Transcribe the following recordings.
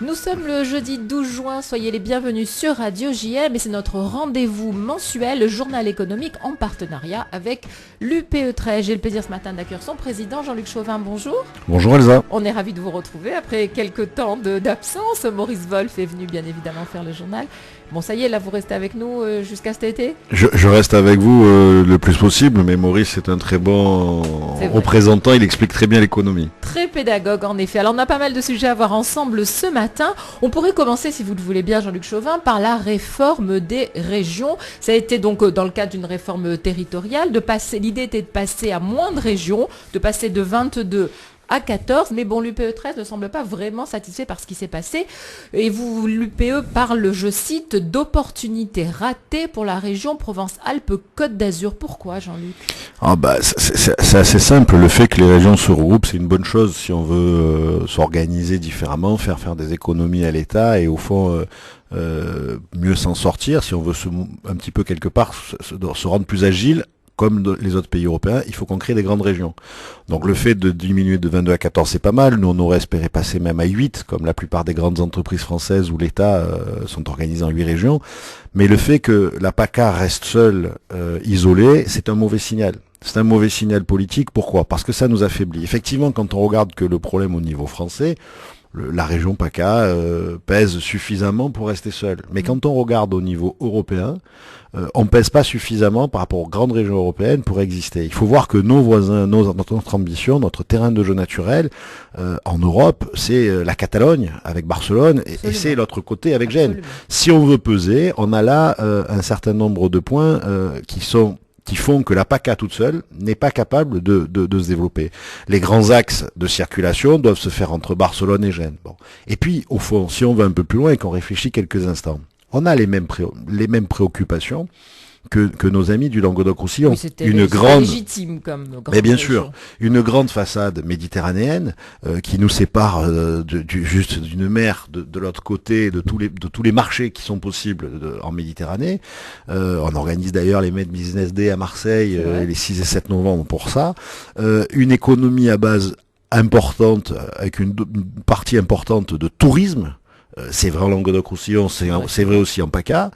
Nous sommes le jeudi 12 juin, soyez les bienvenus sur Radio JM et c'est notre rendez-vous mensuel, le journal économique en partenariat avec l'UPE13. J'ai le plaisir ce matin d'accueillir son président Jean-Luc Chauvin, bonjour. Bonjour Elsa. On est ravis de vous retrouver après quelques temps d'absence. Maurice Wolf est venu bien évidemment faire le journal. Bon, ça y est, là vous restez avec nous jusqu'à cet été ? Je reste avec vous le plus possible, mais Maurice est un très bon représentant, il explique très bien l'économie. Très pédagogue en effet. Alors on a pas mal de sujets à voir ensemble ce matin. On pourrait commencer, si vous le voulez bien Jean-Luc Chauvin, par la réforme des régions. Ça a été donc dans le cadre d'une réforme territoriale, l'idée était de passer à moins de régions, de passer de 22 à 14, mais bon, l'UPE13 ne semble pas vraiment satisfait par ce qui s'est passé. Et l'UPE parle, je cite, d'opportunités ratées pour la région Provence-Alpes-Côte d'Azur. Pourquoi, Jean-Luc ? C'est assez simple. Le fait que les régions se regroupent, c'est une bonne chose si on veut s'organiser différemment, faire des économies à l'État et au fond mieux s'en sortir. Si on veut un petit peu quelque part se rendre plus agile, comme les autres pays européens, il faut qu'on crée des grandes régions. Donc le fait de diminuer de 22 à 14, c'est pas mal. Nous, on aurait espéré passer même à 8, comme la plupart des grandes entreprises françaises où l'État sont organisées en 8 régions. Mais le fait que la PACA reste seule, isolée, c'est un mauvais signal. C'est un mauvais signal politique. Pourquoi ? Parce que ça nous affaiblit. Effectivement, quand on regarde que le problème au niveau français, la région PACA pèse suffisamment pour rester seule. Mais quand on regarde au niveau européen, on ne pèse pas suffisamment par rapport aux grandes régions européennes pour exister. Il faut voir que nos voisins, notre ambition, notre terrain de jeu naturel en Europe, c'est la Catalogne avec Barcelone et c'est l'autre côté avec Gênes. Si on veut peser, on a là un certain nombre de points qui font que la PACA toute seule n'est pas capable de se développer. Les grands axes de circulation doivent se faire entre Barcelone et Gênes. Bon. Et puis, au fond, si on va un peu plus loin et qu'on réfléchit quelques instants, on a les mêmes préoccupations que nos amis du Languedoc-Roussillon. Oui, une grande légitime comme grande mais bien région. sûr, une grande façade méditerranéenne qui nous sépare juste d'une mer de l'autre côté de tous les marchés qui sont possibles en Méditerranée. On organise d'ailleurs les Med Business Day à Marseille les 6 et 7 novembre pour ça. Une économie à base importante avec une partie importante de tourisme. C'est vrai en Languedoc-Roussillon, c'est vrai aussi en PACA,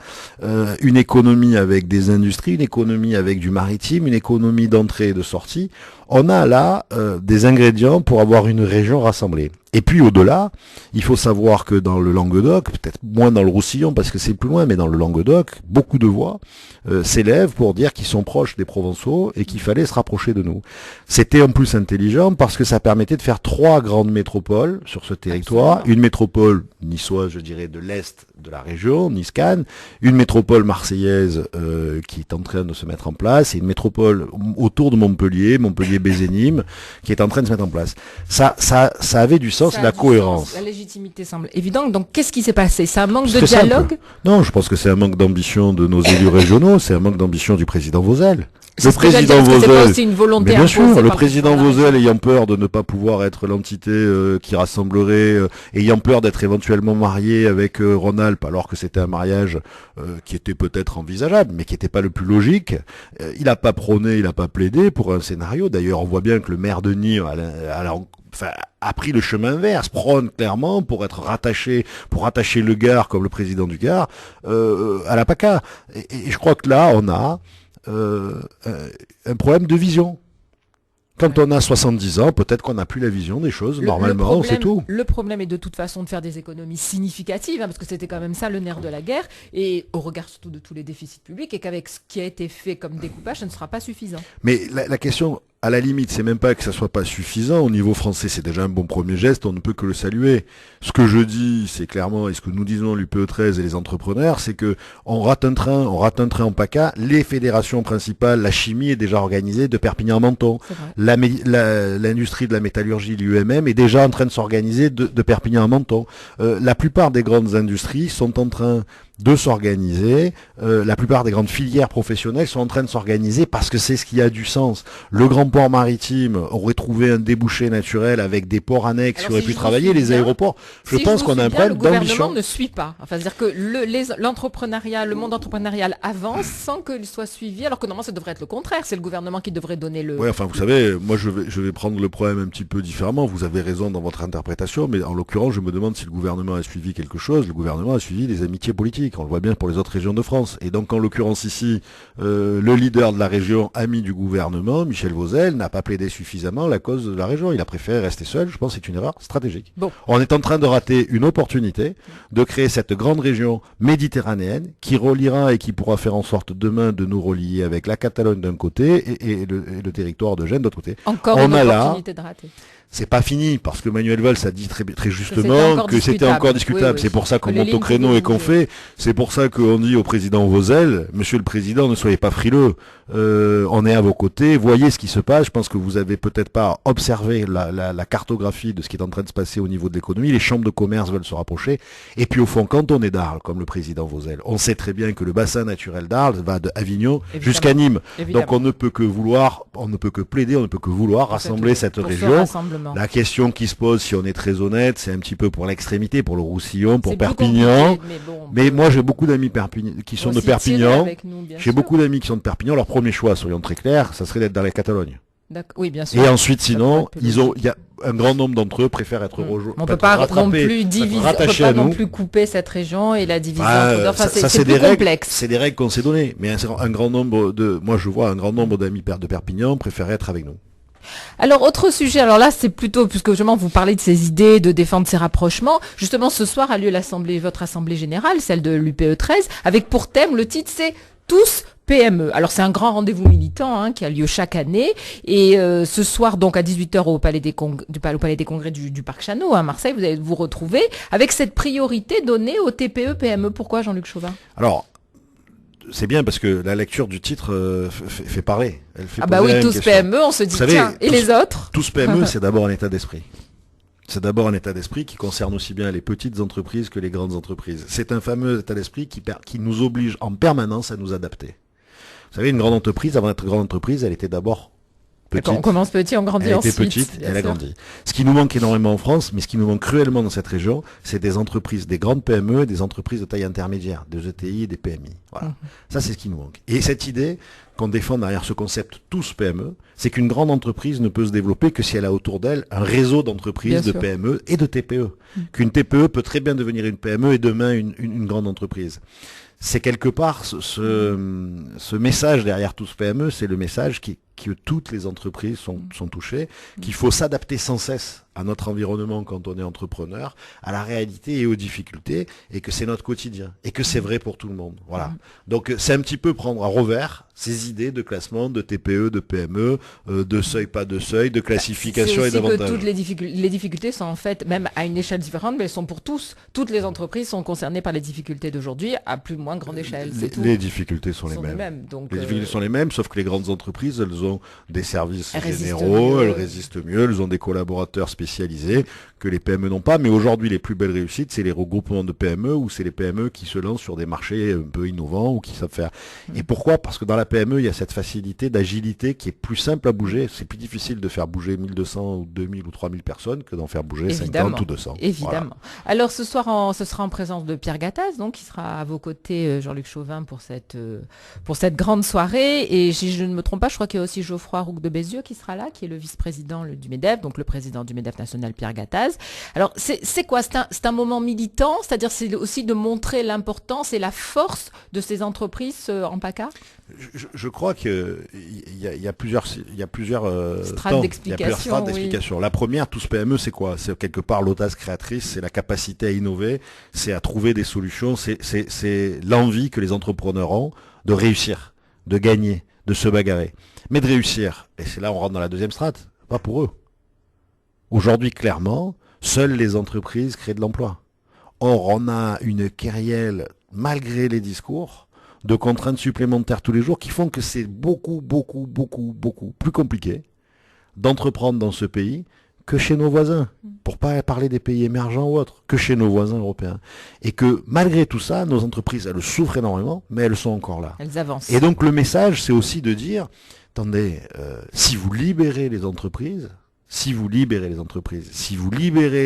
une économie avec des industries, une économie avec du maritime, une économie d'entrée et de sortie. On a là des ingrédients pour avoir une région rassemblée. Et puis au-delà, il faut savoir que dans le Languedoc, peut-être moins dans le Roussillon parce que c'est plus loin, mais dans le Languedoc, beaucoup de voix s'élèvent pour dire qu'ils sont proches des Provençaux et qu'il fallait se rapprocher de nous. C'était en plus intelligent parce que ça permettait de faire 3 grandes métropoles sur ce territoire. Absolument. Une métropole niçoise, je dirais, de l'Est de la région, Nice-Cannes, une métropole marseillaise qui est en train de se mettre en place et une métropole autour de Montpellier-Bézé-Nîmes qui est en train de se mettre en place. Ça avait du sens. La cohérence. La légitimité semble évidente. Donc, qu'est-ce qui s'est passé ? C'est un manque de dialogue ? Simple. Non, je pense que c'est un manque d'ambition de nos élus régionaux. C'est un manque d'ambition du président Vauzel. Le président Vauzel, c'est une volonté. Mais bien sûr, le président Vauzel ayant peur de ne pas pouvoir être l'entité qui rassemblerait, ayant peur d'être éventuellement marié avec Rhône-Alpes, alors que c'était un mariage qui était peut-être envisageable, mais qui n'était pas le plus logique. Il n'a pas prôné, il n'a pas plaidé pour un scénario. D'ailleurs, on voit bien que le maire de Nîmes a pris le chemin inverse, prône clairement pour rattacher le Gard comme le président du Gard à la PACA. Et je crois que là, on a un problème de vision. Quand on a 70 ans, peut-être qu'on n'a plus la vision des choses, normalement, c'est tout. Le problème est de toute façon de faire des économies significatives, parce que c'était quand même ça le nerf de la guerre, et au regard surtout de tous les déficits publics, et qu'avec ce qui a été fait comme découpage, ce ne sera pas suffisant. Mais la question, à la limite, c'est même pas que ça soit pas suffisant. Au niveau français, c'est déjà un bon premier geste, on ne peut que le saluer. Ce que je dis, c'est clairement, et ce que nous disons l'UPE13 et les entrepreneurs, c'est que on rate un train en PACA, les fédérations principales, la chimie est déjà organisée de Perpignan à Menton. L'industrie de la métallurgie, l'UMM, est déjà en train de s'organiser de Perpignan à Menton. La plupart des grandes industries sont en train de s'organiser. La plupart des grandes filières professionnelles sont en train de s'organiser parce que c'est ce qui a du sens. Le grand port maritime aurait trouvé un débouché naturel avec des ports annexes qui auraient pu travailler, les aéroports. Je pense qu'on a un problème d'ambition. Le gouvernement ne suit pas. Enfin, c'est-à-dire que l'entrepreneuriat, le monde entrepreneurial avance sans qu'il soit suivi, alors que normalement ça devrait être le contraire. C'est le gouvernement qui devrait donner le... Oui, enfin, vous savez, moi je vais prendre le problème un petit peu différemment. Vous avez raison dans votre interprétation, mais en l'occurrence, je me demande si le gouvernement a suivi quelque chose. Le gouvernement a suivi des amitiés politiques. On le voit bien pour les autres régions de France. Et donc, en l'occurrence ici, le leader de la région, ami du gouvernement, Michel Vauzel, n'a pas plaidé suffisamment la cause de la région. Il a préféré rester seul. Je pense que c'est une erreur stratégique. Bon. On est en train de rater une opportunité de créer cette grande région méditerranéenne qui reliera et qui pourra faire en sorte demain de nous relier avec la Catalogne d'un côté et le territoire de Gênes de l'autre côté. Encore une opportunité de rater. C'est pas fini, parce que Manuel Valls a dit très justement que c'était encore discutable. Oui. C'est pour ça qu'on monte au créneau et qu'on fait. C'est pour ça qu'on dit au président Vauzel, Monsieur le Président, ne soyez pas frileux. On est à vos côtés. Voyez ce qui se passe. Je pense que vous avez peut-être pas observé la cartographie de ce qui est en train de se passer au niveau de l'économie. Les chambres de commerce veulent se rapprocher. Et puis au fond, quand on est d'Arles, comme le président Vauzel, on sait très bien que le bassin naturel d'Arles va de Avignon jusqu'à Nîmes. Évidemment. Donc on ne peut que vouloir, on ne peut que plaider, on ne peut que vouloir rassembler cette région. La question qui se pose, si on est très honnête, c'est un petit peu pour l'extrémité, pour le Roussillon, pour Perpignan. Mais moi, j'ai beaucoup d'amis qui sont de Perpignan. J'ai beaucoup d'amis qui sont de Perpignan. Leur premier choix, soyons très clairs, ça serait d'être dans la Catalogne. Oui, bien sûr. Et ensuite, sinon, il y a un grand nombre d'entre eux préfèrent être rejoints. On peut pas non plus diviser, on peut pas non plus couper cette région et la diviser. Enfin, c'est plus complexe. C'est des règles qu'on s'est données. Mais un grand nombre moi, je vois un grand nombre d'amis de Perpignan préférer être avec nous. Alors, autre sujet, alors là, c'est plutôt, puisque justement, vous parlez de ces idées, de défendre ces rapprochements. Justement, ce soir a lieu votre assemblée générale, celle de l'UPE 13, avec pour thème, le titre, c'est Tous PME. Alors, c'est un grand rendez-vous militant qui a lieu chaque année. Et ce soir, donc, à 18h au Palais des Congrès du Parc Chanot, à Marseille, vous allez vous retrouver avec cette priorité donnée aux TPE-PME. Pourquoi, Jean-Luc Chauvin ? Alors, c'est bien parce que la lecture du titre fait parler. Elle fait oui, tous PME, on se dit, tiens, et les autres ? Tous PME, c'est d'abord un état d'esprit. C'est d'abord un état d'esprit qui concerne aussi bien les petites entreprises que les grandes entreprises. C'est un fameux état d'esprit qui nous oblige en permanence à nous adapter. Vous savez, une grande entreprise, avant d'être grande entreprise, elle était d'abord petite. On commence petit, on grandit ensuite. Elle était petite, elle a grandi. Ce qui nous manque énormément en France, mais ce qui nous manque cruellement dans cette région, c'est des entreprises, des grandes PME et des entreprises de taille intermédiaire, des ETI et des PMI. Voilà. Ça, c'est ce qui nous manque. Et cette idée qu'on défend derrière ce concept tous PME, c'est qu'une grande entreprise ne peut se développer que si elle a autour d'elle un réseau d'entreprises, de PME et de TPE. Qu'une TPE peut très bien devenir une PME et demain une grande entreprise. C'est quelque part ce message derrière tous PME, c'est le message que toutes les entreprises sont touchées, qu'il faut s'adapter sans cesse à notre environnement quand on est entrepreneur, à la réalité et aux difficultés, et que c'est notre quotidien, et que c'est vrai pour tout le monde. Voilà. Donc c'est un petit peu prendre à revers ces idées de classement, de TPE, de PME, de seuil, pas de seuil, de classification et d'avantages. C'est aussi que toutes les difficultés sont en fait, même à une échelle différente, mais elles sont pour tous. Toutes les entreprises sont concernées par les difficultés d'aujourd'hui, à plus ou moins grande échelle. Les difficultés sont les mêmes. Donc, les difficultés sont les mêmes, sauf que les grandes entreprises, elles ont des services généraux, elles résistent mieux, elles ont des collaborateurs spécialisés que les PME n'ont pas. Mais aujourd'hui, les plus belles réussites, c'est les regroupements de PME ou c'est les PME qui se lancent sur des marchés un peu innovants ou qui savent faire. Et pourquoi ? Parce que dans la PME, il y a cette facilité d'agilité qui est plus simple à bouger. C'est plus difficile de faire bouger 1200 ou 2000 ou 3000 personnes que d'en faire bouger 50 ou 200. Évidemment. Voilà. Alors ce soir, ce sera en présence de Pierre Gattaz, donc qui sera à vos côtés, Jean-Luc Chauvin, pour cette grande soirée. Et si je ne me trompe pas, je crois qu'il y a aussi Geoffroy Roux de Bézieux qui sera là, qui est le vice-président du MEDEF, donc le président du MEDEF national, Pierre Gattaz. Alors c'est quoi ? C'est un moment militant, c'est-à-dire c'est aussi de montrer l'importance et la force de ces entreprises en PACA ? Je crois qu'il y a plusieurs strates d'explication. La première, tous PME, c'est quoi ? C'est quelque part l'audace créatrice, c'est la capacité à innover, c'est à trouver des solutions, c'est l'envie que les entrepreneurs ont de réussir, de gagner, de se bagarrer. Mais de réussir, et c'est là où on rentre dans la deuxième strate, pas pour eux. Aujourd'hui, clairement, seules les entreprises créent de l'emploi. Or, on a une kyrielle, malgré les discours, de contraintes supplémentaires tous les jours qui font que c'est beaucoup plus compliqué d'entreprendre dans ce pays que chez nos voisins, pour pas parler des pays émergents ou autres, que chez nos voisins européens. Et que malgré tout ça, nos entreprises, elles souffrent énormément, mais elles sont encore là. Elles avancent. Et donc le message, c'est aussi de dire, attendez, si vous libérez les entreprises, si vous libérez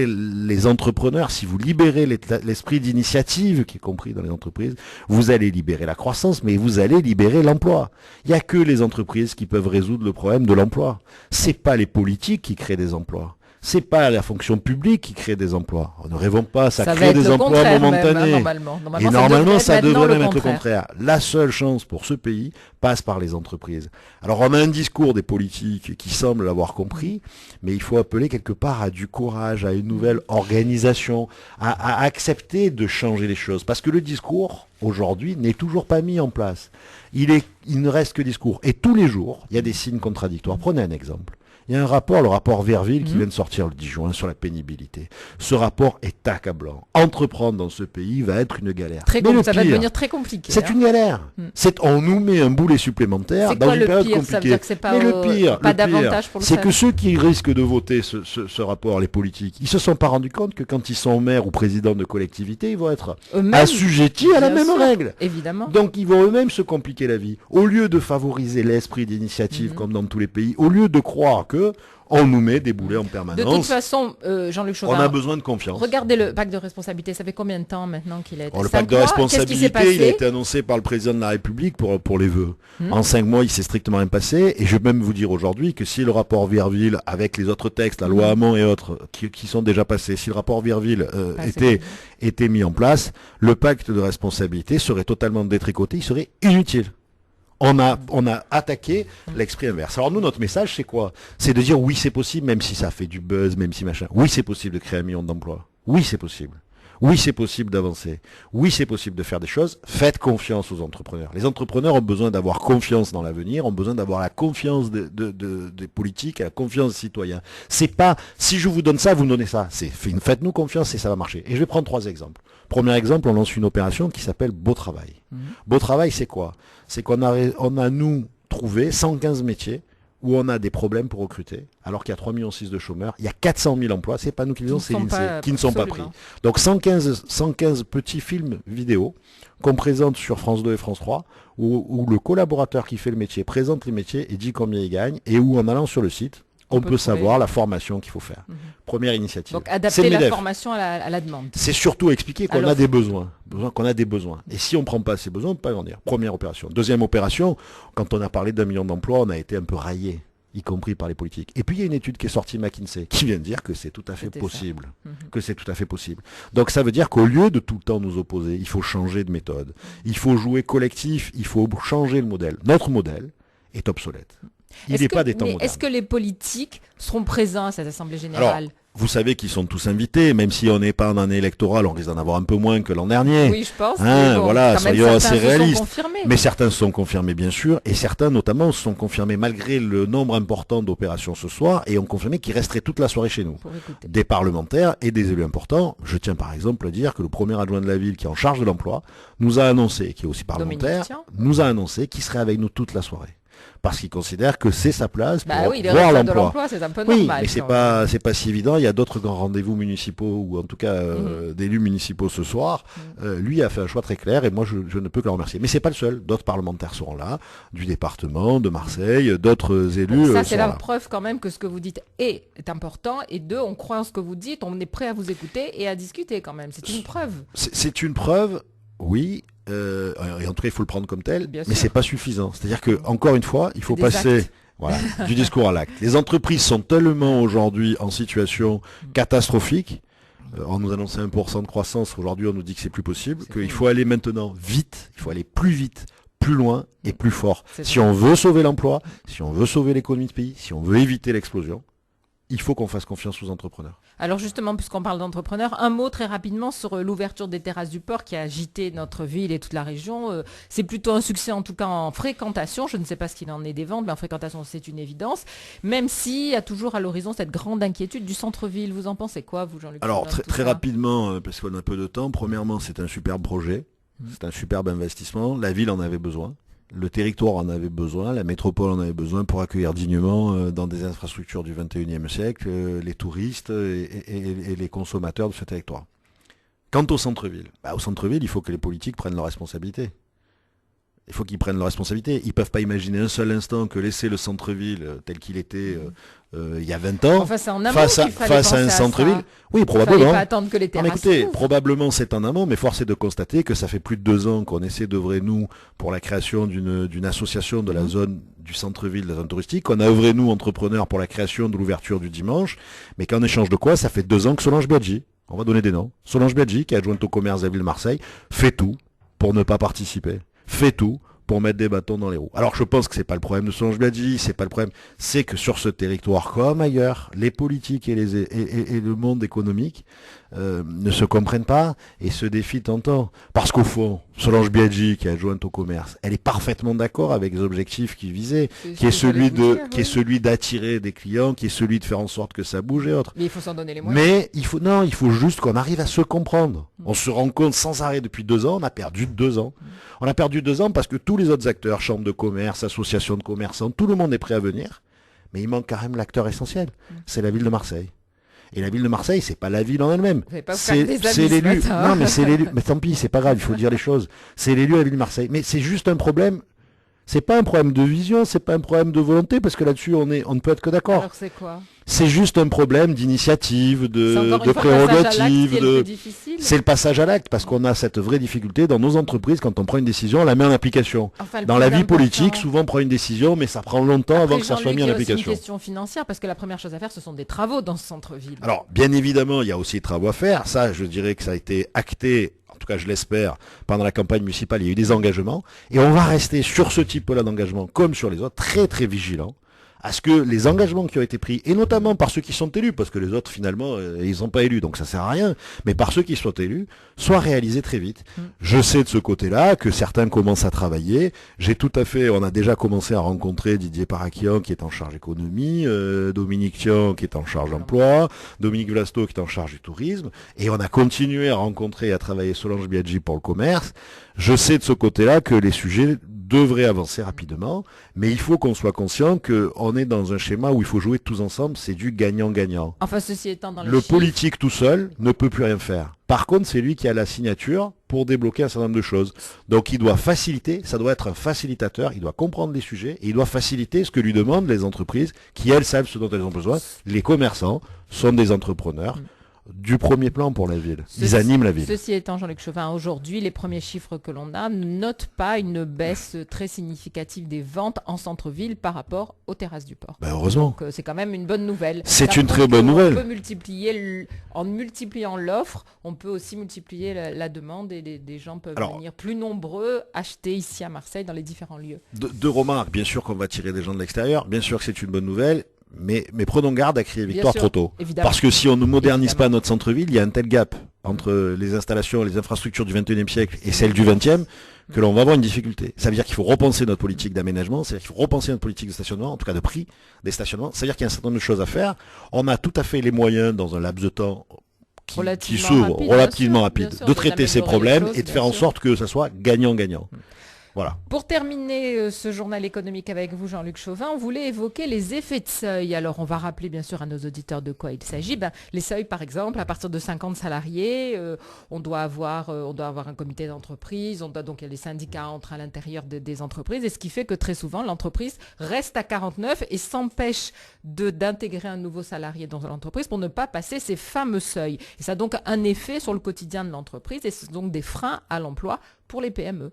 les entrepreneurs, si vous libérez l'esprit d'initiative qui est compris dans les entreprises, vous allez libérer la croissance, mais vous allez libérer l'emploi. Il n'y a que les entreprises qui peuvent résoudre le problème de l'emploi. C'est pas les politiques qui créent des emplois. C'est pas la fonction publique qui crée des emplois. Ne rêvons pas, ça crée des emplois momentanés. Et normalement, ça devrait même être le contraire. La seule chance pour ce pays passe par les entreprises. Alors, on a un discours des politiques qui semble l'avoir compris, mais il faut appeler quelque part à du courage, à une nouvelle organisation, à accepter de changer les choses. Parce que le discours, aujourd'hui, n'est toujours pas mis en place. Il ne reste que discours. Et tous les jours, il y a des signes contradictoires. Prenez un exemple. Il y a un rapport, le rapport Verville, qui vient de sortir le 10 juin sur la pénibilité. Ce rapport est accablant. Entreprendre dans ce pays va être une galère. Ça va devenir très compliqué. C'est une galère. On nous met un boulet supplémentaire dans une période compliquée. Ça veut dire que c'est pas d'avantage pour le c'est que ceux qui risquent de voter ce rapport, les politiques, ils se sont pas rendus compte que quand ils sont maires ou présidents de collectivités, ils vont être assujettis à la même règle. Évidemment. Donc ils vont eux-mêmes se compliquer la vie. Au lieu de favoriser l'esprit d'initiative comme dans tous les pays, au lieu de croire que on nous met des boulets en permanence. De toute façon, Jean-Luc Chauvin, on a besoin de confiance. Regardez le pacte de responsabilité. Ça fait combien de temps maintenant qu'il a été Le pacte de responsabilité, il a été annoncé par le président de la République pour les vœux. En 5 mois, il s'est strictement rien passé. Et je vais même vous dire aujourd'hui que si le rapport Verville, avec les autres textes, la loi Hamon et autres, qui sont déjà passés, si le rapport Verville était mis en place, le pacte de responsabilité serait totalement détricoté, il serait inutile. On a attaqué l'esprit inverse. Alors nous, notre message, c'est quoi? C'est de dire oui, c'est possible, même si ça fait du buzz, même si machin. Oui, c'est possible de créer 1 million d'emplois. Oui, c'est possible. Oui, c'est possible d'avancer. Oui, c'est possible de faire des choses. Faites confiance aux entrepreneurs. Les entrepreneurs ont besoin d'avoir confiance dans l'avenir, ont besoin d'avoir la confiance des politiques, la confiance des citoyens. C'est pas, si je vous donne ça, vous me donnez ça. Faites-nous confiance et ça va marcher. Et je vais prendre 3 exemples. Premier exemple, on lance une opération qui s'appelle Beau Travail. Beau Travail, c'est quoi? C'est qu'on a nous trouvé 115 métiers où on a des problèmes pour recruter, alors qu'il y a 3,6 millions de chômeurs. Il y a 400 000 emplois, c'est pas nous qui les ont, c'est l'INSEE, qui ne sont pas pris. Donc 115 petits films vidéo qu'on présente sur France 2 et France 3, où le collaborateur qui fait le métier présente les métiers et dit combien il gagne, et où en allant sur le site, on peut savoir la formation qu'il faut faire. Première initiative. Donc adapter la formation à la demande. C'est surtout expliquer qu'on a des besoins. Et si on ne prend pas ces besoins, on ne peut pas grandir. Première opération. Deuxième opération, quand on a parlé d'1 million d'emplois, on a été un peu raillé, y compris par les politiques. Et puis il y a une étude qui est sortie McKinsey, qui vient de dire que c'est tout à fait possible. Que c'est tout à fait possible. Donc ça veut dire qu'au lieu de tout le temps nous opposer, il faut changer de méthode. Il faut jouer collectif, il faut changer le modèle. Notre modèle est obsolète. Il n'est pas des temps modernes. Est-ce que les politiques seront présents à cette Assemblée générale? Alors, vous savez qu'ils sont tous invités, même si on n'est pas en année électorale, on risque d'en avoir un peu moins que l'an dernier. Oui, je pense. Voilà, soyons assez réalistes. Mais certains se sont confirmés, bien sûr, et certains, notamment, se sont confirmés malgré le nombre important d'opérations ce soir, et ont confirmé qu'ils resteraient toute la soirée chez nous. Des parlementaires et des élus importants. Je tiens par exemple à dire que le premier adjoint de la ville qui est en charge de l'emploi nous a annoncé, qui est aussi parlementaire, nous a annoncé qu'il serait avec nous toute la soirée. Parce qu'il considère que c'est sa place pour voir l'emploi. C'est un peu normal. Mais c'est pas si évident. Il y a d'autres grands rendez-vous municipaux ou en tout cas d'élus municipaux ce soir. Lui a fait un choix très clair et moi je ne peux que le remercier. Mais c'est pas le seul. D'autres parlementaires seront là, du département, de Marseille, d'autres élus. Donc ça c'est la preuve quand même que ce que vous dites est important et on croit en ce que vous dites, on est prêt à vous écouter et à discuter quand même. C'est une preuve. C'est une preuve, oui. Et en tout cas, il faut le prendre comme tel, mais c'est pas suffisant. C'est-à-dire que, encore une fois, il faut passer du discours à l'acte. Les entreprises sont tellement aujourd'hui en situation catastrophique. On nous annonçait 1% de croissance. Aujourd'hui, on nous dit que c'est plus possible, qu'il faut aller maintenant vite. Il faut aller plus vite, plus loin et plus fort. Si on veut sauver l'emploi, si on veut sauver l'économie de pays, si on veut éviter l'explosion, il faut qu'on fasse confiance aux entrepreneurs. Alors justement, puisqu'on parle d'entrepreneurs, un mot très rapidement sur l'ouverture des terrasses du port qui a agité notre ville et toute la région. C'est plutôt un succès en tout cas en fréquentation. Je ne sais pas ce qu'il en est des ventes, mais en fréquentation c'est une évidence. Même s'il y a toujours à l'horizon cette grande inquiétude du centre-ville. Vous en pensez quoi, vous Jean-Luc? Alors très rapidement, parce qu'on a peu de temps, premièrement c'est un superbe projet, c'est un superbe investissement. La ville en avait besoin. Le territoire en avait besoin, la métropole en avait besoin pour accueillir dignement dans des infrastructures du XXIe siècle les touristes et les consommateurs de ce territoire. Quant au centre-ville, au centre-ville, il faut que les politiques prennent leurs responsabilités. Il faut qu'ils prennent leurs responsabilités. Ils ne peuvent pas imaginer un seul instant que laisser le centre-ville tel qu'il était il y a 20 ans c'est en amont face à un centre-ville. Oui, probablement. Il ne fallait pas attendre que les terrasses écoutez, s'ouvrent. probablement c'est en amont, mais force est de constater que ça fait plus de 2 ans qu'on essaie d'œuvrer, nous, pour la création d'une association de la zone du centre-ville, de la zone touristique. On a œuvré, nous, entrepreneurs, pour la création de l'ouverture du dimanche, mais qu'en échange de quoi, ça fait 2 ans que Solange Biaggi, on va donner des noms, Solange Biaggi, qui est adjointe au commerce de la ville de Marseille, fait tout pour ne pas participer. Fait tout pour mettre des bâtons dans les roues. Alors je pense que c'est pas le problème de Solange Biaggi, c'est pas le problème, c'est que sur ce territoire comme ailleurs, les politiques et le monde économique ne se comprennent pas et se défient tentant. Parce qu'au fond, Solange Biaggi, qui est adjointe au commerce, elle est parfaitement d'accord avec les objectifs qu'il visait, qui est celui d'attirer des clients, qui est celui de faire en sorte que ça bouge et autres. Mais il faut s'en donner les moyens. Mais il faut juste qu'on arrive à se comprendre. On se rend compte sans arrêt depuis 2 ans, on a perdu 2 ans. On a perdu 2 ans parce que tous les autres acteurs, chambres de commerce, associations de commerçants, tout le monde est prêt à venir. Mais il manque quand même l'acteur essentiel. C'est la ville de Marseille. Et la ville de Marseille, c'est pas la ville en elle-même. C'est l'élu. Non, mais c'est l'élu. Mais tant pis, c'est pas grave, il faut dire les choses. C'est l'élu à la ville de Marseille. Mais c'est juste un problème. C'est pas un problème de vision, c'est pas un problème de volonté, parce que là-dessus, on ne peut être que d'accord. Alors c'est quoi? C'est juste un problème d'initiative, de prérogative. C'est le passage à l'acte, parce qu'on a cette vraie difficulté dans nos entreprises, quand on prend une décision, on la met en application. Dans la vie politique, souvent on prend une décision, mais ça prend longtemps avant que ça soit mis en application. C'est une question financière, parce que la première chose à faire, ce sont des travaux dans ce centre-ville. Alors, bien évidemment, il y a aussi des travaux à faire. Ça, je dirais que ça a été acté, en tout cas je l'espère, pendant la campagne municipale, il y a eu des engagements. Et on va rester sur ce type-là d'engagement, comme sur les autres, très très vigilants, à ce que les engagements qui ont été pris, et notamment par ceux qui sont élus, parce que les autres finalement, ils ne sont pas élus, donc ça sert à rien, mais par ceux qui sont élus, soient réalisés très vite. Je sais de ce côté-là que certains commencent à travailler. On a déjà commencé à rencontrer Didier Parakian, qui est en charge économie, Dominique Tian, qui est en charge emploi, Dominique Vlasto, qui est en charge du tourisme, et on a continué à rencontrer et à travailler Solange Biaggi pour le commerce. Je sais de ce côté-là que les sujets devrait avancer rapidement, mais il faut qu'on soit conscient qu'on est dans un schéma où il faut jouer tous ensemble, c'est du gagnant-gagnant. Enfin, ceci étant dans le politique tout seul ne peut plus rien faire. Par contre, c'est lui qui a la signature pour débloquer un certain nombre de choses. Donc il doit faciliter, ça doit être un facilitateur, il doit comprendre les sujets, et il doit faciliter ce que lui demandent les entreprises, qui elles savent ce dont elles ont besoin. Les commerçants sont des entrepreneurs. Du premier plan pour la ville. Ils animent la ville. Ceci étant, Jean-Luc Chauvin, aujourd'hui, les premiers chiffres que l'on a ne notent pas une baisse très significative des ventes en centre-ville par rapport aux terrasses du port. Heureusement. Donc c'est quand même une bonne nouvelle. C'est une très bonne nouvelle. En multipliant l'offre, on peut aussi multiplier la demande et des gens peuvent venir plus nombreux acheter ici à Marseille dans les différents lieux. Deux remarques. Bien sûr qu'on va tirer des gens de l'extérieur. Bien sûr que c'est une bonne nouvelle. Mais prenons garde à crier victoire trop tôt. Évidemment. Parce que si on ne modernise pas notre centre-ville, il y a un tel gap entre les installations, les infrastructures du XXIe siècle et celles du XXe que l'on va avoir une difficulté. Ça veut dire qu'il faut repenser notre politique d'aménagement, ça veut dire qu'il faut repenser notre politique de stationnement, en tout cas de prix des stationnements. Ça veut dire qu'il y a un certain nombre de choses à faire. On a tout à fait les moyens dans un laps de temps qui s'ouvre relativement rapide de traiter ces problèmes et de faire en sorte que ça soit gagnant-gagnant. Voilà. Pour terminer ce journal économique avec vous, Jean-Luc Chauvin, on voulait évoquer les effets de seuil. Alors, on va rappeler bien sûr à nos auditeurs de quoi il s'agit. Les seuils, par exemple, à partir de 50 salariés, on doit avoir un comité d'entreprise, donc il y a des syndicats entrent à l'intérieur des entreprises, et ce qui fait que très souvent, l'entreprise reste à 49 et s'empêche d'intégrer un nouveau salarié dans l'entreprise pour ne pas passer ces fameux seuils. Et ça a donc un effet sur le quotidien de l'entreprise, et c'est donc des freins à l'emploi pour les PME.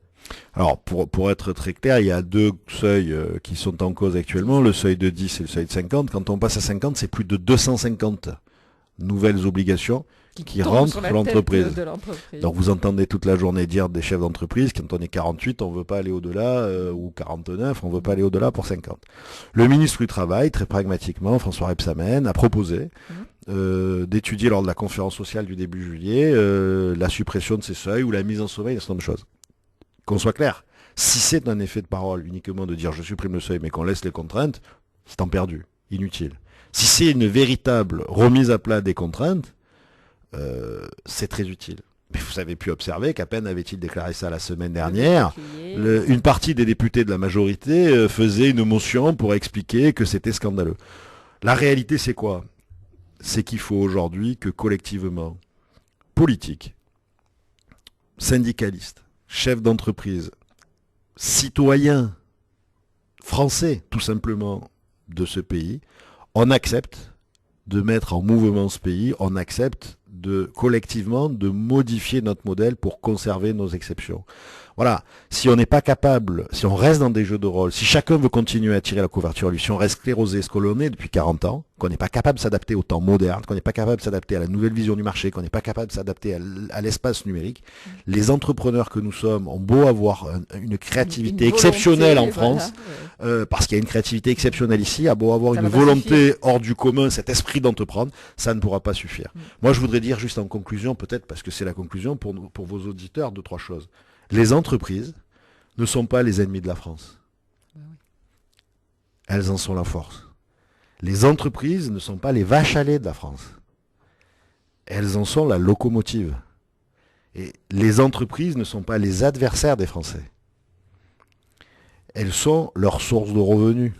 Alors, pour être très clair, il y a 2 seuils qui sont en cause actuellement, le seuil de 10 et le seuil de 50. Quand on passe à 50, c'est plus de 250 nouvelles obligations qui rentrent sur l'entreprise. Donc vous entendez toute la journée dire des chefs d'entreprise, quand on est 48, on ne veut pas aller au-delà, ou 49, on ne veut pas aller au-delà pour 50. Le ministre du Travail, très pragmatiquement, François Rebsamen, a proposé d'étudier lors de la conférence sociale du début juillet la suppression de ces seuils ou la mise en sommeil d'un certain nombre de choses. Qu'on soit clair, si c'est un effet de parole uniquement de dire je supprime le seuil mais qu'on laisse les contraintes, c'est temps perdu, inutile. Si c'est une véritable remise à plat des contraintes, c'est très utile. Mais vous avez pu observer qu'à peine avait-il déclaré ça la semaine dernière, une partie des députés de la majorité faisait une motion pour expliquer que c'était scandaleux. La réalité, c'est quoi? C'est qu'il faut aujourd'hui que collectivement, politiques, syndicalistes, chefs d'entreprise, citoyens français, tout simplement, de ce pays, on accepte de mettre en mouvement ce pays, on accepte collectivement de modifier notre modèle pour conserver nos exceptions. Voilà, si on n'est pas capable, si on reste dans des jeux de rôle, si chacun veut continuer à tirer la couverture, lui, si on reste sclérosé, ce que l'on est depuis 40 ans, qu'on n'est pas capable de s'adapter au temps moderne, qu'on n'est pas capable de s'adapter à la nouvelle vision du marché, qu'on n'est pas capable de s'adapter à l'espace numérique, les entrepreneurs que nous sommes ont beau avoir une créativité exceptionnelle en France, parce qu'il y a une créativité exceptionnelle ici, a beau avoir une volonté hors du commun, cet esprit d'entreprendre, ça ne pourra pas suffire. Moi, je voudrais dire juste en conclusion, peut-être parce que c'est la conclusion pour vos auditeurs, 2-3 choses. Les entreprises ne sont pas les ennemis de la France. Elles en sont la force. Les entreprises ne sont pas les vaches à lait de la France. Elles en sont la locomotive. Et les entreprises ne sont pas les adversaires des Français. Elles sont leur source de revenus.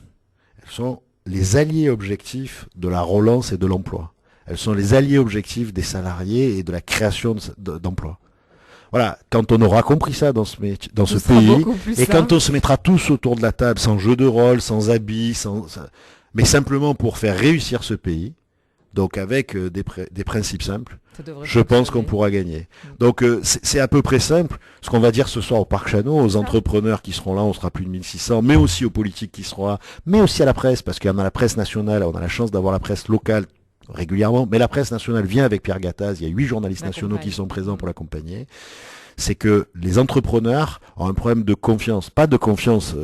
Elles sont les alliés objectifs de la relance et de l'emploi. Elles sont les alliés objectifs des salariés et de la création d'emplois. Voilà, quand on aura compris ça dans ce pays, et quand on se mettra tous autour de la table, sans jeu de rôle, sans habits, mais simplement pour faire réussir ce pays, donc avec des principes simples, je pense qu'on pourra gagner. Donc c'est à peu près simple. Ce qu'on va dire ce soir au Parc Chano, aux entrepreneurs qui seront là, on sera plus de 1600, mais aussi aux politiques qui seront là, mais aussi à la presse, parce qu'il y en a la presse nationale, on a la chance d'avoir la presse locale régulièrement, mais la presse nationale vient avec Pierre Gattaz, il y a 8 journalistes nationaux qui sont présents pour l'accompagner. C'est que les entrepreneurs ont un problème de confiance, pas de confiance,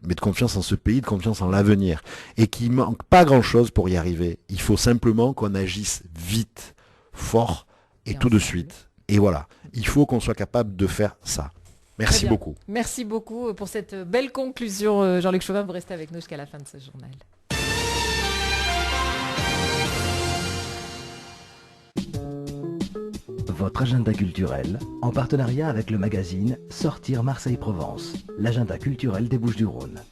mais de confiance en ce pays, de confiance en l'avenir, et qu'il manque pas grand-chose pour y arriver. Il faut simplement qu'on agisse vite, fort, et tout de suite. Et voilà, il faut qu'on soit capable de faire ça. Merci beaucoup. Merci beaucoup pour cette belle conclusion, Jean-Luc Chauvin. Vous restez avec nous jusqu'à la fin de ce journal. Votre agenda culturel, en partenariat avec le magazine Sortir Marseille-Provence, l'agenda culturel des Bouches-du-Rhône.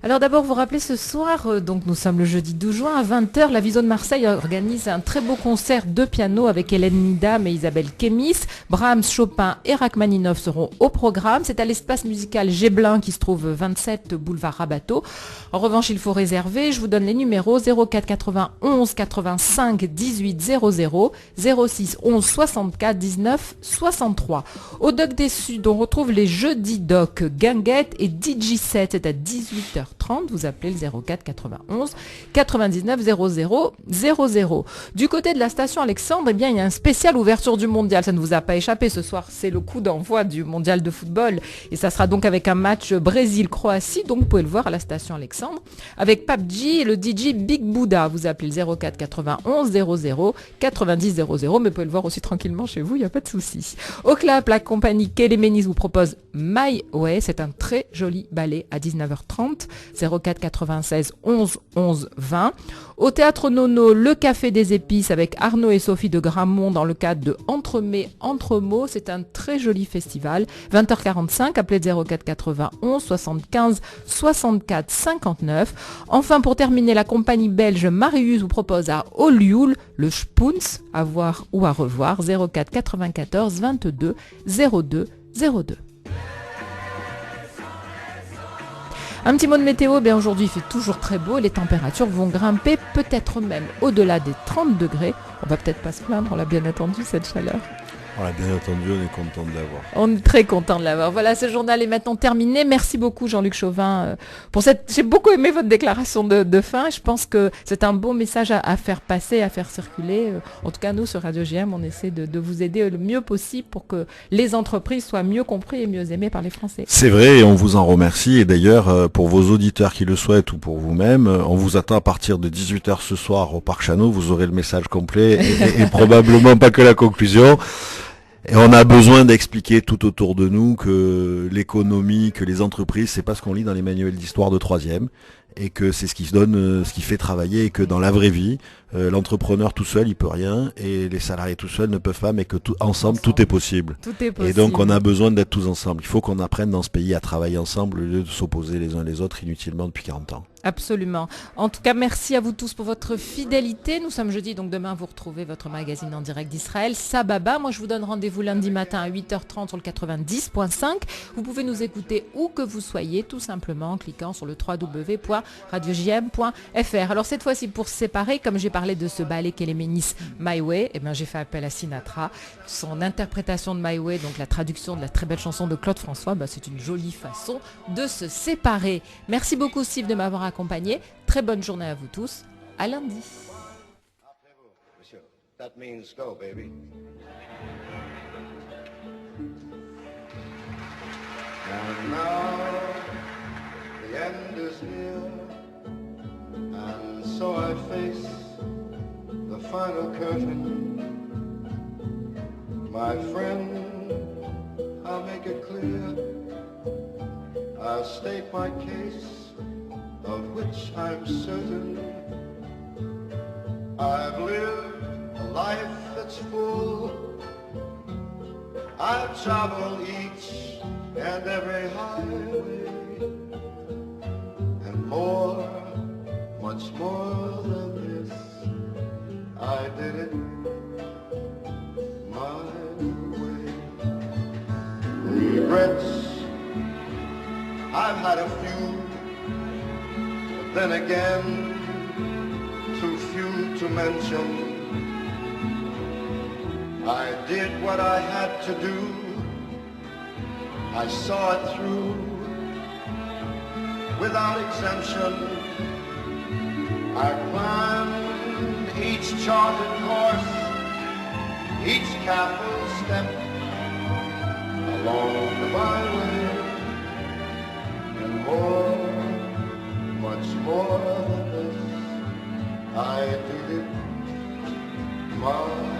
Alors d'abord, vous rappelez ce soir, donc nous sommes le jeudi 12 juin à 20h, la Viso de Marseille organise un très beau concert de piano avec Hélène Nidam et Isabelle Kémis. Brahms, Chopin et Rachmaninov seront au programme. C'est à l'espace musical Géblin qui se trouve 27 boulevard Rabateau. En revanche, il faut réserver. Je vous donne les numéros 04 91 85 18 00, 06 11 64 19 63. Au Doc des Suds, on retrouve les jeudis Doc, Guinguette et DJ7. C'est à 18h30. Vous appelez le 04 91 99 00 00. Du côté de la station Alexandre, eh bien, il y a un spécial ouverture du mondial. Ça ne vous a pas échappé ce soir. C'est le coup d'envoi du mondial de football. Et ça sera donc avec un match Brésil-Croatie. Donc, vous pouvez le voir à la station Alexandre. Avec PUBG et le DJ Big Buddha. Vous appelez le 04 91 00 90 00. Mais vous pouvez le voir aussi tranquillement chez vous. Il n'y a pas de souci. Au clap, la compagnie Kéléménis vous propose My Way. C'est un très joli ballet à 19h30. 04 96 11 11 20. Au Théâtre Nono, le Café des Épices avec Arnaud et Sophie de Gramont dans le cadre de Entremets, Entre mots. C'est un très joli festival. 20h45, appelez 04 91 75 64 59. Enfin, pour terminer, la compagnie belge Marius vous propose à Olioul le Spoons, à voir ou à revoir. 04 94 22 02 02. Un petit mot de météo, bien aujourd'hui il fait toujours très beau, les températures vont grimper peut-être même au-delà des 30 degrés. On va peut-être pas se plaindre, on l'a bien attendu cette chaleur. On l'a bien entendu, on est content de l'avoir. On est très content de l'avoir. Voilà, ce journal est maintenant terminé. Merci beaucoup Jean-Luc Chauvin pour cette... J'ai beaucoup aimé votre déclaration de fin. Je pense que c'est un bon message à faire passer, à faire circuler. En tout cas, nous, sur Radio GM, on essaie de vous aider le mieux possible pour que les entreprises soient mieux comprises et mieux aimées par les Français. C'est vrai et on vous en remercie. Et d'ailleurs, pour vos auditeurs qui le souhaitent ou pour vous-même, on vous attend à partir de 18h ce soir au Parc Chano. Vous aurez le message complet et probablement pas que la conclusion. Et on a besoin d'expliquer tout autour de nous que l'économie, que les entreprises, c'est pas ce qu'on lit dans les manuels d'histoire de 3e. et que c'est ce qui se donne, ce qui fait travailler, et que dans la vraie vie, l'entrepreneur tout seul il peut rien et les salariés tout seuls ne peuvent pas, mais que ensemble tout est possible. Tout est possible. Et donc on a besoin d'être tous ensemble. Il faut qu'on apprenne dans ce pays à travailler ensemble au lieu de s'opposer les uns les autres inutilement depuis 40 ans. Absolument. En tout cas, merci à vous tous pour votre fidélité. Nous sommes jeudi, donc demain, vous retrouvez votre magazine en direct d'Israël, Sababa. Moi, je vous donne rendez-vous lundi matin à 8h30 sur le 90.5. Vous pouvez nous écouter où que vous soyez, tout simplement en cliquant sur le www.radiojm.fr. Alors, cette fois-ci, pour se séparer, comme j'ai parlé de ce ballet Kéléménis My Way, eh bien, j'ai fait appel à Sinatra. Son interprétation de My Way, donc la traduction de la très belle chanson de Claude François, c'est une jolie façon de se séparer. Merci beaucoup, Steve, de m'avoir accompagné. Très bonne journée à vous tous. À lundi. That means go, baby. And now the end is near, and so I face the final curtain. My friend, I'll make it clear. I'll state my case, of which I'm certain. I've lived a life that's full. I've traveled each and every highway, and more, much more than this, I did it my way. Regrets, I've had a few, but then again, too few to mention. I did what I had to do. I saw it through without exemption. I planned each charted course, each careful step along the byway, and more, much more than this, I did it my way.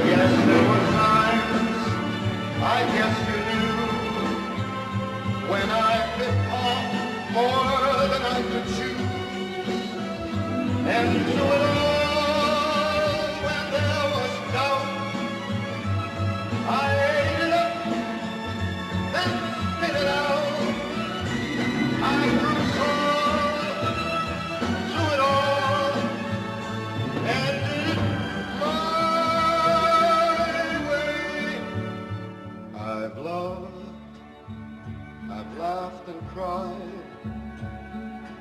Yes, there were times, I guess you knew, when I bit off more than I could chew. And through it all, when there was doubt, I ate it up, then spit it out. I grew sore through it all, and did it I've loved, I've laughed and cried,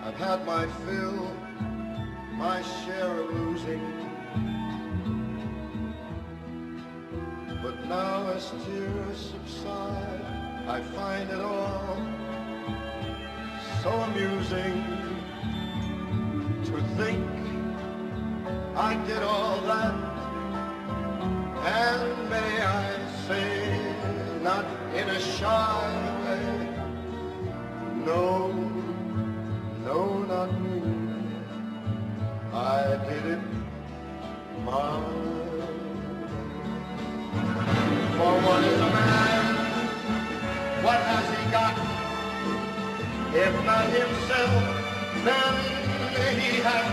I've had my fill, my share of losing. But now as tears subside, I find it all so amusing to think I did all that, and may I say, not in a shy way, no, no, not me, I did it my way. For what is a man, what has he got, if not himself, then he has